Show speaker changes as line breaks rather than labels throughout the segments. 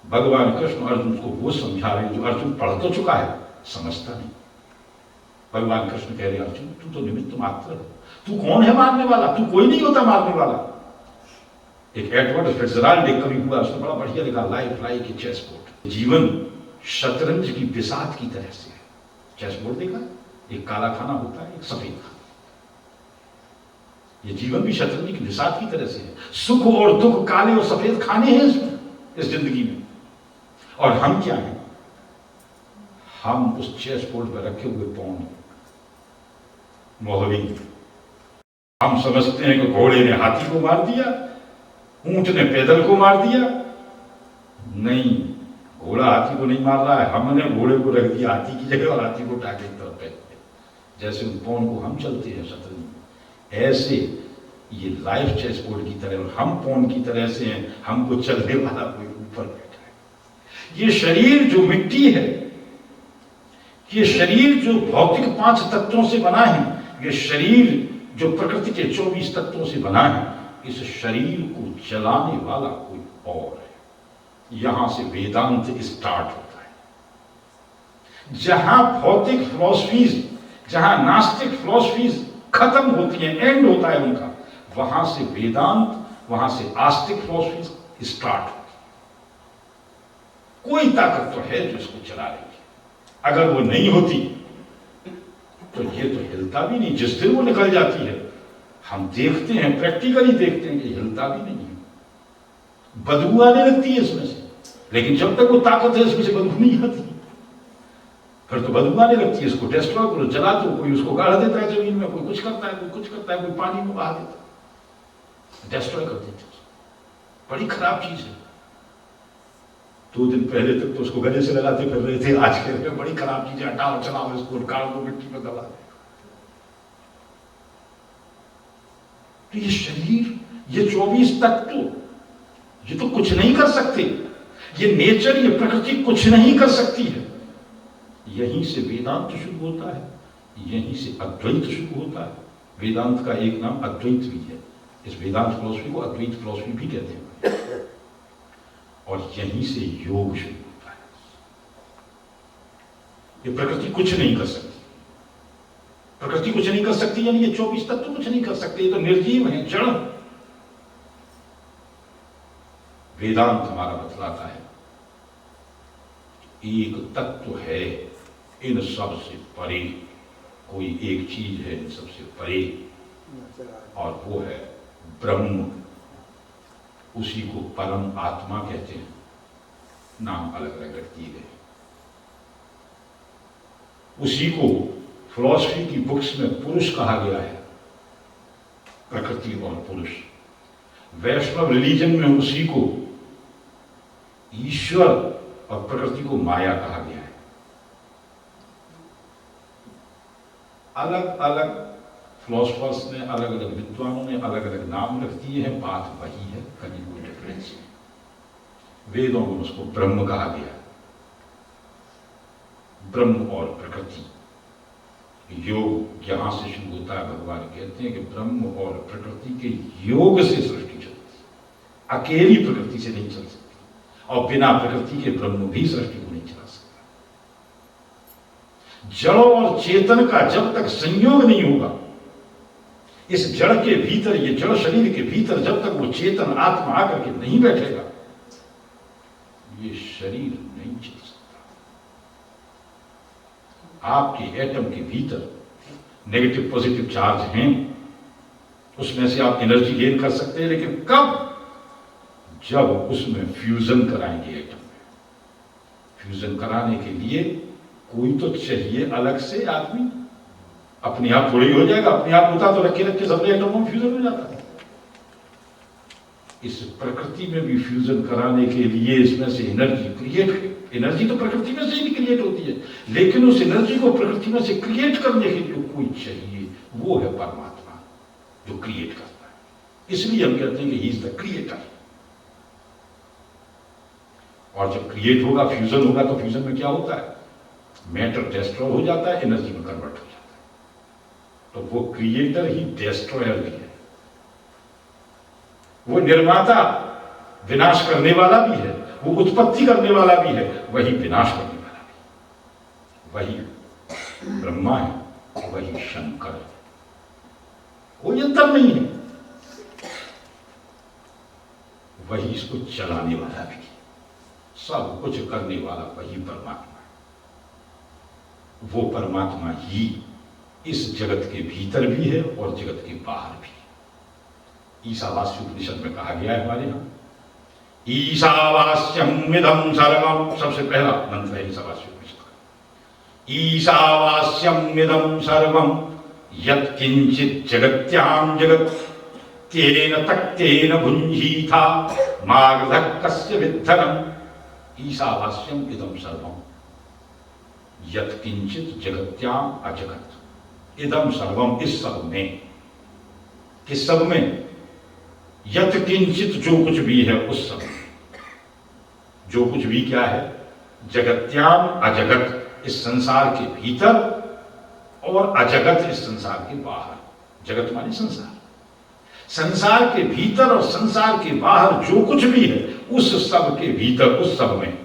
भगवान कृष्ण अर्जुन को वो समझा रहे जो अर्जुन पढ़ तो चुका है, समझता नहीं। भगवान कृष्ण कह रहे अर्जुन तू तो निमित्त मात्र है, तू कौन है मारने वाला, तू कोई नहीं होता मारने वाला। एक एडवर्ड फिट्जराल्ड एक कवि हुआ, उसने बड़ा बढ़िया लिखा, life like a chess board. जीवन शतरंज की बिसात की तरह से है। चेस बोर्ड देखा, एक काला खाना होता है, एक सफेद खाना। ये जीवन भी शतरंज की बिसात की तरह से है। सुख और दुख, काले और सफेद खाने हैं इसमें, इस जिंदगी में। और हम क्या हैं? हम उस चेस बोर्ड पर रखे हुए पॉन मोहरी। हम समझते हैं कि घोड़े ने हाथी को मार दिया, ऊंट ने पैदल को मार दिया। नहीं, घोड़ा हाथी को नहीं मार रहा है, हमने घोड़े को रख दिया हाथी की जगह और हाथी को टाके की तरफ फेंक दिया। जैसे उन पॉन को हम चलते हैं शतरंज में, ऐसे ये लाइफ चेस बोर्ड की तरह, और हम पॉन की तरह से हैं, हमको चलने वाला कोई ऊपर बैठा है। ये शरीर जो मिट्टी है, ये शरीर जो भौतिक 5 तत्वों से बना है, ये शरीर जो प्रकृति के 24 तत्वों से बना है, इस शरीर को चलाने वाला कोई और है। यहां से वेदांत स्टार्ट होता है। जहां भौतिक फिलॉसफीज, जहां नास्तिक फिलॉसफीज खत्म होती हैं, एंड होता है उनका, वहां से वेदांत, वहां से आस्तिक फिलॉसफीज स्टार्ट होती है। कोई ताकत तो है जो इसको चला रही है। अगर वो नहीं होती तो ये तो हिलता भी नहीं। जिस दिन वो निकल जाती है, हम देखते हैं, प्रैक्टिकली देखते हैं कि हिलता भी नहीं है। बदबू आने लगती है इसमें से, लेकिन जब तक वो ताकत है इसमें से बदबू नहीं आती। फिर तो बदबू आने लगती है। इसको डिस्ट्रॉय करो, जला दो, कोई उसको गाड़ देता है जमीन में, कोई कुछ करता है, कोई कुछ करता है, कोई पानी में बहा देता है, डिस्ट्रॉय कर देते हैं। बड़ी खराब चीज है। 2 दिन पहले तक तो उसको गले से लगाते फिर रहे थे, आज के दिन बड़ी खराब चीज है, हटाओ, चलाओ इसको, गाड़ दो, मिट्टी में दबा दो। तो ये शरीर, ये 24 तत्व, ये तो कुछ नहीं कर सकते। ये नेचर, ये प्रकृति कुछ नहीं कर सकती है। यहीं से वेदांत शुरू होता है, यहीं से अद्वैत शुरू होता है। वेदांत का एक नाम अद्वैत भी है। इस वेदांत फिलॉसफी को अद्वैत फिलॉसफी भी कहते हैं। और यहीं से योग शुरू होता है। ये प्रकृति कुछ नहीं कर सकती। प्रकृति कुछ नहीं कर सकती यानी ये 24 तत्व कुछ नहीं कर सकते, ये तो निर्जीव है, जड़। वेदांत हमारा बतलाता है एक तत्व है इन सब से परे, कोई एक चीज है इन सबसे परे, और वो है ब्रह्म। उसी को परम आत्मा कहते हैं। नाम अलग अलग रख दिए गए। उसी को फिलॉसफी की बुक्स में पुरुष कहा गया है, प्रकृति और पुरुष। वैष्णव रिलीजन में उसी को ईश्वर और प्रकृति को माया कहा गया है। अलग अलग फिलोसफर्स ने, अलग अलग विद्वानों ने अलग अलग नाम रख दिए हैं, बात वही है, कहीं कोई डिफरेंस नहीं। वेदों में उसको ब्रह्म कहा गया। ब्रह्म और प्रकृति, योग यहां से शुरू होता है। भगवान कहते हैं कि ब्रह्म और प्रकृति के योग से सृष्टि चलती है। अकेली प्रकृति से नहीं चल सकती, और बिना प्रकृति के ब्रह्म भी सृष्टि को नहीं चला सकता। जड़ और चेतन का जब तक संयोग नहीं होगा, इस जड़ के भीतर, ये जड़ शरीर के भीतर जब तक वो चेतन आत्मा आकर के नहीं बैठेगा, ये शरीर नहीं चल सकता। आपके एटम के भीतर नेगेटिव पॉजिटिव चार्ज हैं, उसमें से आप एनर्जी गेन कर सकते हैं, लेकिन कब? जब उसमें फ्यूजन कराएंगे एटम में। फ्यूजन कराने के लिए कोई तो चाहिए अलग से आदमी। अपने आप थोड़ी हो जाएगा, अपने आप होता तो रखे रखे सबने एटम में फ्यूजन हो जाता है। इस प्रकृति में भी फ्यूजन कराने के लिए इसमें से एनर्जी क्रिएट, एनर्जी तो प्रकृति में से ही क्रिएट होती है, लेकिन उस एनर्जी को प्रकृति में से क्रिएट करने के लिए कोई चाहिए, वो है परमात्मा जो क्रिएट करता है। इसलिए हम कहते हैं कि ही इज द क्रिएटर। और जब क्रिएट होगा, फ्यूजन होगा, तो फ्यूजन में क्या होता है? मैटर डिस्ट्रॉय हो जाता है, एनर्जी में कन्वर्ट हो जाता है। तो वो क्रिएटर ही डिस्ट्रॉयर भी है, वो निर्माता, विनाश करने वाला भी है, वो उत्पत्ति करने वाला भी है, वही विनाश करने वाला भी। वही ब्रह्मा है, वही शंकर है, कोई अंतर नहीं है। वही इसको चलाने वाला भी, सब कुछ करने वाला वही परमात्मा है। वो परमात्मा ही इस जगत के भीतर भी है और जगत के बाहर भी। ईशावास्य उपनिषद में कहा गया है हमारे यहां, ईशावास्यम इदं सर्वम, सबसे पहला मंत्र है ईशावास्य उपनिषद का। ईशावास्यम इदं सर्वम यत् किंचित जगत्याम जगत तेन तक्तेन भुंजीथा मागधः कस्य विद्धनम्। ईशावास्यम इदं सर्वम यत् किंचित जगत्याम अजगत, इदं सर्वम इस सब में, किस सब में? यत् किंचित जो कुछ भी है उस सब में। जो कुछ भी क्या है? जगत्याम अजगत, इस संसार के भीतर, और अजगत इस संसार के बाहर। जगत माने संसार, संसार के भीतर और संसार के बाहर जो कुछ भी है उस सब के भीतर, उस सब में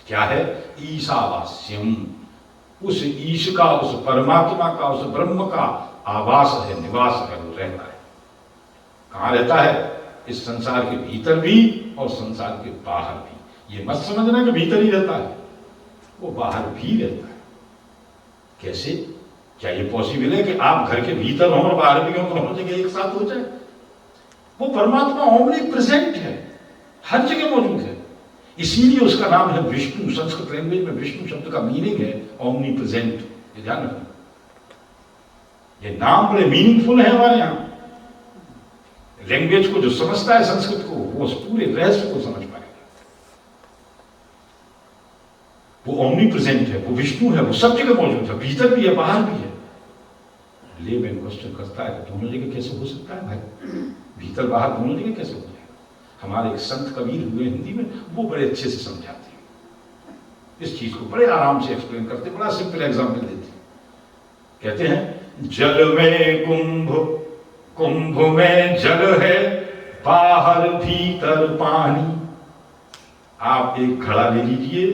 क्या है? ईशावास्यम, उस ईश का, उस परमात्मा का, उस ब्रह्म का आवास है, निवास है, वो रहता है। कहां रहता है? इस संसार के भीतर भी और संसार के बाहर भी। ये मत समझना कि भीतर ही रहता है, वो बाहर भी रहता है। कैसे? क्या ये पॉसिबल है कि आप घर के भीतर हो और बाहर भी हो, दोनों जगह एक साथ हो जाए? वो परमात्मा ओमनी प्रेजेंट है, हर जगह मौजूद है। इसीलिए उसका नाम है विष्णु। संस्कृत लैंग्वेज में विष्णु शब्द का मीनिंग है ओमनी प्रेजेंट। ये ध्यान रखना, ये नाम बड़े मीनिंगफुल है हमारे यहां। लैंग्वेज को जो समझता है संस्कृत को, वो उस पूरे रहस्य को समझ पाएगा। वो ओमनी प्रेजेंट है, वो विष्णु है, वो सब जगह मौजूद है, भीतर भी है बाहर भी है। लेमैन क्वेश्चन करता है कि दोनों जगह कैसे हो सकता है भाई? भीतर बाहर दोनों जगह कैसे हो जाएगा? हमारे एक संत कबीर हुए हिंदी में, वो बड़े अच्छे से समझाते हैं इस चीज को, बड़े आराम से एक्सप्लेन करते, बड़ा सिंपल एग्जाम्पल देते हैं। कहते हैं, जल में कुंभ, कुंभ में जल है, बाहर भीतर पानी। आप एक घड़ा ले लीजिए,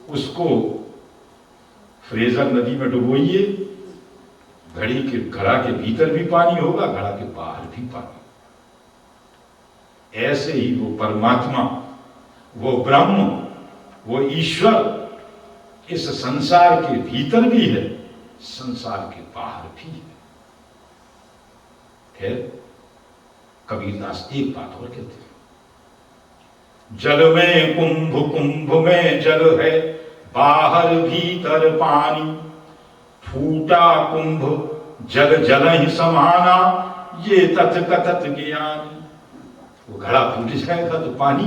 उसको फ्रेजर नदी में डुबोइए, घड़ी के, घड़ा के भीतर भी पानी होगा, घड़ा के बाहर भी पानी। ऐसे ही वो परमात्मा, वो ब्रह्म, वो ईश्वर इस संसार के भीतर भी है, संसार के बाहर भी है। फिर कबीरदास एक बात और कहते हैं, जल में कुंभ, कुंभ में जल है, बाहर भीतर पानी। फूटा कुंभ जल जल ही समाना, ये तथ कथत ज्ञानी। वो घड़ा फूट जाएगा तो पानी,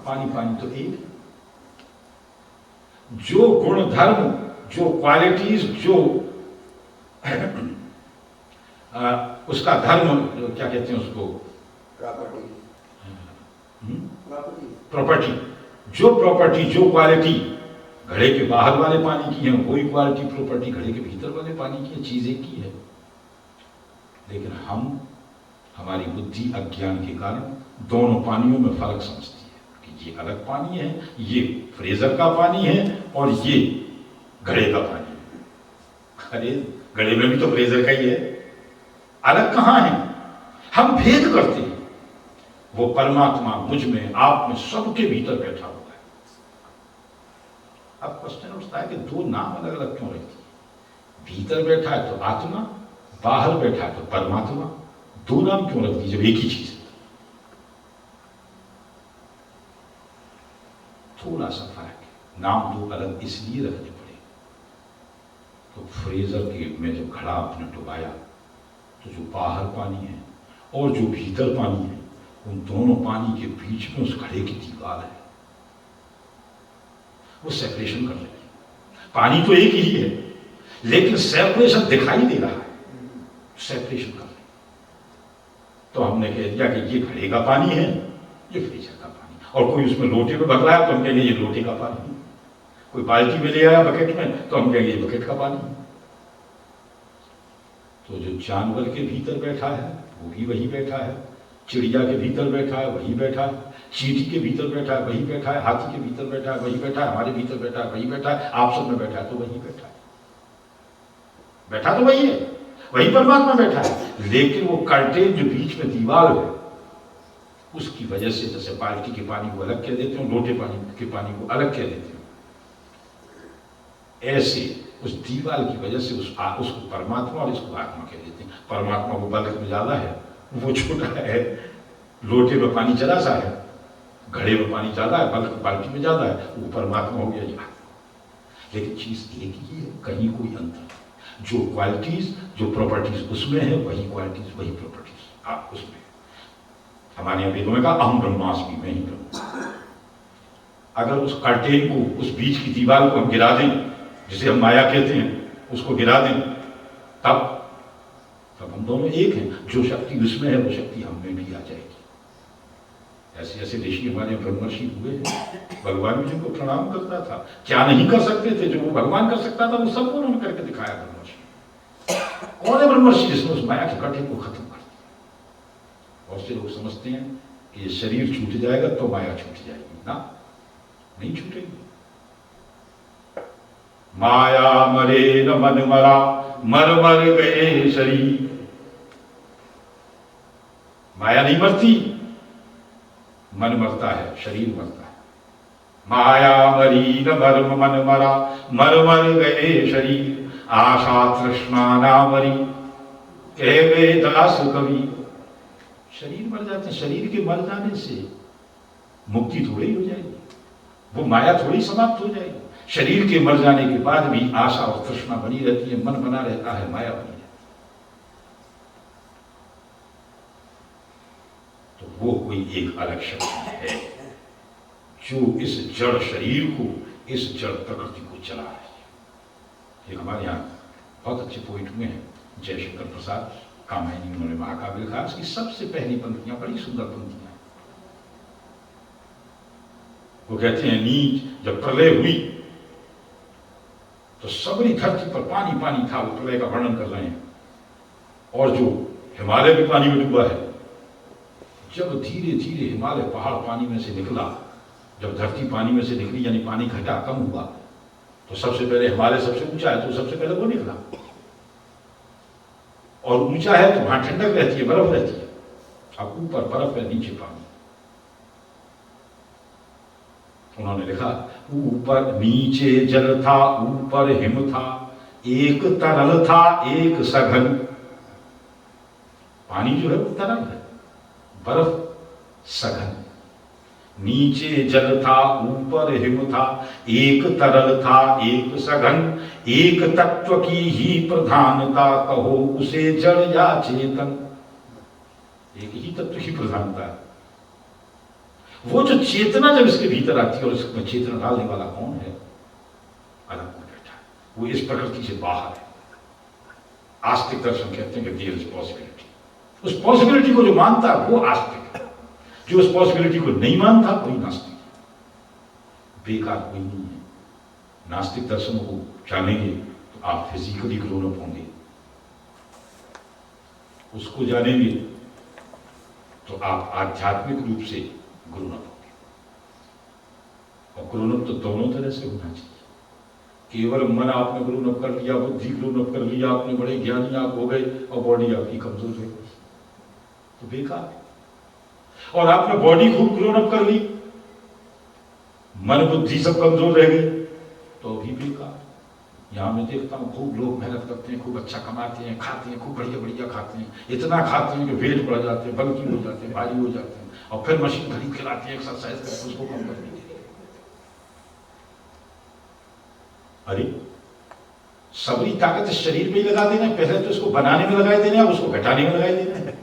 पानी पानी तो एक। जो गुण धर्म, जो क्वालिटीज, जो उसका धर्म, क्या कहते हैं उसको, प्रॉपर्टी, जो प्रॉपर्टी, जो क्वालिटी घड़े के बाहर वाले पानी की है, वही क्वालिटी प्रॉपर्टी घड़े के भीतर वाले पानी की है। चीज एक की है, लेकिन हम, हमारी बुद्धि अज्ञान के कारण दोनों पानियों में फर्क समझती है कि ये अलग पानी है, ये फ्रेजर का पानी है, और ये घड़े का पानी है। अरे घड़े में भी तो फ्रेजर का ही है, अलग कहां है? हम भेद करते हैं। वो परमात्मा मुझ में, आप में, सबके भीतर बैठा हुआ है। अब क्वेश्चन उठता है कि दो नाम अलग अलग क्यों रखती है? भीतर बैठा है तो आत्मा, बाहर बैठा है तो परमात्मा, दो नाम क्यों रख दी जब एक ही चीज है? थोड़ा सा फर्क है, नाम दो अलग इसलिए रखने पड़े। तो फ्रेजर के में जब घड़ा आपने डुबाया, तो जो बाहर पानी है और जो भीतर पानी है, उन दोनों पानी के बीच में उस घड़े की दीवार है, वो सेपरेशन कर रही है। पानी तो एक ही है, लेकिन सेपरेशन दिखाई दे रहा है, सेपरेशन कर रही। तो हमने कह दिया कि ये घड़े का पानी है, ये फ्रीजर का पानी। और कोई उसमें लोटे में भर रहा है तो हम कहेंगे ये लोटे का पानी। कोई बाल्टी में ले आया बकेट में तो हम कहेंगे ये बकेट का पानी। तो जो जानवर के भीतर बैठा है वो भी वही बैठा है, चिड़िया के भीतर बैठा है वही बैठा है, चींटी के भीतर बैठा है वही बैठा है, हाथी के भीतर बैठा है वही बैठा है, हमारे भीतर बैठा है वही बैठा है, आप सब में बैठा है तो वही बैठा है। बैठा तो वही है, वही परमात्मा बैठा है। लेकिन वो कर्टेन जो बीच में दीवार है उसकी वजह से, जैसे बाल्टी के पानी को अलग कह देते हो, लोटे पानी के पानी को अलग कह देते हो, ऐसे उस दीवार की वजह से उसको परमात्मा और इसको आत्मा कह देते हैं। परमात्मा वो बल्क में ज्यादा है, वो छोटा है, लोटे में पानी जरा सा है, घड़े में पानी ज्यादा है, बल्क बाल्टी में ज्यादा है, वो परमात्मा हो गया ये आत्मा। लेकिन चीज एक ही है, कहीं कोई अंतर, जो क्वालिटीज जो प्रॉपर्टीज उसमें है वही क्वालिटीज वही प्रॉपर्टीज आप उसमें। हमारे यहाँ वेदों में कहा अहम ब्रह्मास्मि, मैं ही ब्रह्म। अगर उस कर्टेन को, उस बीच की दीवार को हम गिरा दें, जिसे हम माया कहते हैं, उसको गिरा दें, तब हम दोनों एक हैं। जो शक्ति उसमें है वो शक्ति हम में भी आ जाएगी। ऐसे ऐसे ऋषि हमारे ब्रह्मर्षि हुए हैं, भगवान जी को प्रणाम करता था, क्या नहीं कर सकते थे जो वो भगवान कर सकता था वो सब उन्होंने करके दिखाया। ब्रह्मर्षि कौन है? ब्रह्मर्षि जिसने उस माया के कर्टेन को खत्म कर दिया। बहुत से लोग समझते हैं कि ये शरीर छूट जाएगा तो माया छूट जाएगी, ना, नहीं छूटेगी। माया मरे न मन मरा, मर मर गए शरीर। माया नहीं मरती, मन मरता है, शरीर मरता है। माया मरी न मन मरा, मर मर गए शरीर। आशा तृष्णा ना मरी, कह गए दास कवि। शरीर मर जाते हैं, शरीर के मर जाने से मुक्ति थोड़ी हो जाएगी, वो माया थोड़ी समाप्त हो जाएगी। शरीर के मर जाने के बाद भी आशा और तृष्णा बनी रहती है, मन बना रहता है, माया बनी रहती है। तो वो कोई एक अलग शक्ति है जो इस जड़ शरीर को, इस जड़ प्रकृति को चला रही है। एक हमारे यहाँ बहुत अच्छे पोइट हुए हैं, जयशंकर प्रसाद कामायनी, उन्होंने महाकाव्य लिखा। उसकी सबसे पहली पंक्तियां बड़ी सुंदर पंक्तियां। वो कहते हैं, नीच जब प्रलय हुई तो सबरी धरती पर पानी पानी था, वो प्रलय का वर्णन कर रहे हैं। और जो हिमालय भी पानी में डूबा है, जब धीरे धीरे हिमालय पहाड़ पानी में से निकला, जब धरती पानी में से निकली यानी पानी घटा, कम हुआ, तो सबसे पहले हिमालय सबसे ऊंचा है तो सबसे पहले वो निकला। और ऊंचा है तो वहां ठंडक रहती है, बर्फ रहती है। अब ऊपर बर्फ है, नीचे पानी। उन्होंने लिखा, ऊपर नीचे जल था, ऊपर हिम था, एक तरल था एक सघन। पानी जो है वो तरल है, बर्फ सघन। नीचे जल था, ऊपर हिम था, एक तरल था एक सघन। एक तत्व की ही प्रधानता, कहो उसे जड़ या चेतन। एक ही तत्व की प्रधानता है। वो जो चेतना जब इसके भीतर आती है, और इसमें चेतना डालने वाला कौन है? अलग में बैठा है, वो इस प्रकृति से बाहर है। आस्तिक दर्शन कहते हैं कि देयर इज पॉसिबिलिटी। उस पॉसिबिलिटी को जो मानता है वो आस्तिक है, जो उस पॉसिबिलिटी को नहीं मानता वही नास्तिक है। बेकार कोई नहीं है। नास्तिक दर्शन को जानेंगे तो आप फिजिकली ग्रोन अप होंगे, उसको जानेंगे तो आप आध्यात्मिक रूप से ग्रोन अप होंगे। और ग्रोन अप तो दोनों तरह से होना चाहिए। केवल मन आपने ग्रोन अप कर लिया, बुद्धि ग्रोन अप कर लिया, आपने बड़े ज्ञानी आप हो गए और बॉडी आपकी कमजोर रह गई तो बेकार। और आपने बॉडी खूब ग्रोन अप कर ली, मन बुद्धि सब कमजोर रह गई तो भी बेकार। यहां मैं देखता हूं खूब लोग मेहनत करते हैं, खूब अच्छा कमाते हैं, खाते हैं, खूब बढ़िया बढ़िया खाते हैं, इतना खाते हैं कि वेट बढ़ जाते हैं, बल्कि हो जाते हैं, भारी हो जाते हैं, और फिर मशीन खरीद के लाते हैं, एक्सरसाइज करके उसको कम करने के लिए। अरे सबरी ताकत शरीर में ही लगा देना, पहले तो उसको बनाने में लगाई देना, उसको घटाने में लगाई देना।